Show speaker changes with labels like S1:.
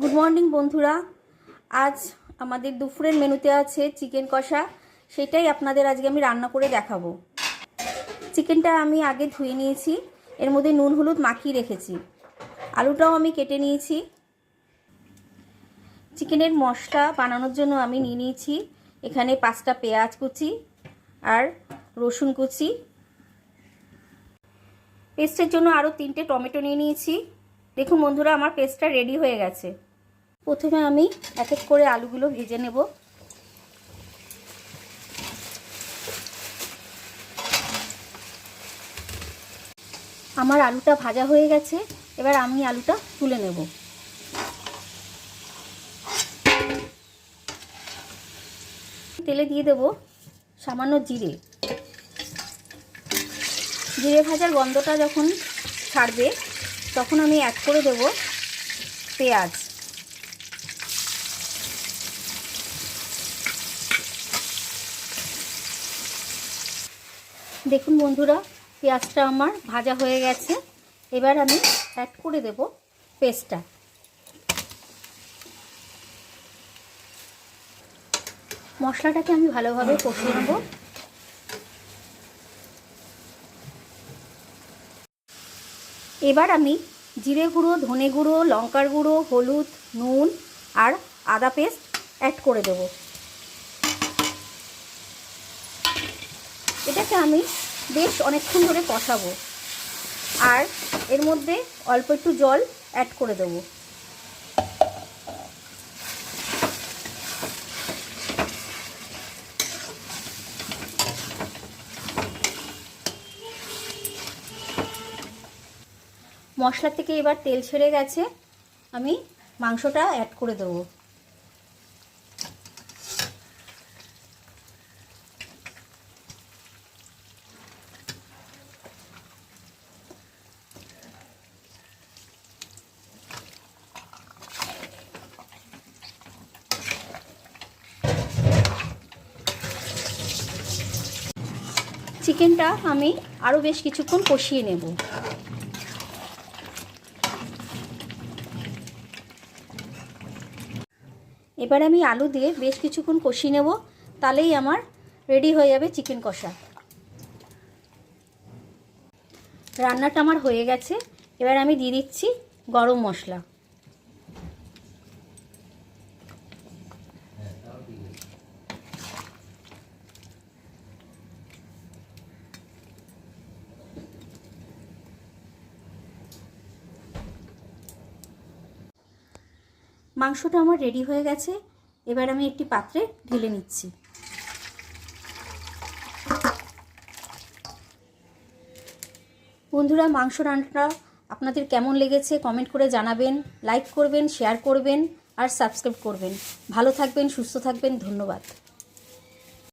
S1: Good morning বন্ধুরা। আজ আমাদের দুপুরের মেনুতে আছে চিকেন কষা। সেটাই আপনাদের আজকে আমি রান্না করে দেখাবো। চিকেনটা আমি আগে ধুয়ে নিয়েছি, এর মধ্যে নুন হলুদ মাখিয়ে রেখেছি। আলুটাও আমি কেটে নিয়েছি। চিকেনের মশলা বানানোর জন্য আমি নিয়ে নিয়েছি এখানে 5টা পেঁয়াজ কুচি আর রসুন কুচি। পেস্টের জন্য আরও 3টে টমেটো নিয়ে নিয়েছি। দেখুন বন্ধুরা, আমার পেস্টটা রেডি হয়ে গেছে। প্রথমে আমি এক এক করে আলুগুলো ভেজে নেব। আমার আলুটা ভাজা হয়ে গেছে, এবার আমি আলুটা তুলে নেব। তেলে দিয়ে দেব সামান্য জিরে। জিরে ভাজার গন্ধটা যখন ছাড়বে তখন আমি অ্যাড করে দেব পেঁয়াজ। দেখুন বন্ধুরা, পেঁয়াজটা আমার ভাজা হয়ে গেছে। এবার আমি অ্যাড করে দেব পেস্টটা। মশলাটাকে আমি ভালোভাবে কষিয়ে নেব। এবার আমি জিরে গুঁড়ো, ধনে গুঁড়ো, লঙ্কার গুঁড়ো, হলুদ, নুন আর আদা পেস্ট অ্যাড করে দেব। এটাকে আমি বেশ অনেকক্ষণ ধরে কষাবো আর এর মধ্যে অল্প একটু জল অ্যাড করে দেব। মশলা থেকে এবার তেল ছেড়ে গেছে, আমি মাংসটা অ্যাড করে দেবো। চিকেনটা আমি আরও বেশ কিছুক্ষণ কষিয়ে নেব। এবার আমি আলু দিয়ে বেশ কিছুক্ষণ কষিয়ে নেব, তাহলেই আমার রেডি হয়ে যাবে চিকেন কষা। রান্নাটা আমার হয়ে গেছে, এবার আমি দিয়ে দিচ্ছি গরম মশলা। মাংসটা আমার রেডি হয়ে গেছে, এবার আমি একটি পাত্রে ঢেলে নিচ্ছি। বন্ধুরা, মাংস রান্নাটা আপনাদের কেমন লেগেছে কমেন্ট করে জানাবেন, লাইক করবেন, শেয়ার করবেন আর সাবস্ক্রাইব করবেন। ভালো থাকবেন, সুস্থ থাকবেন। ধন্যবাদ।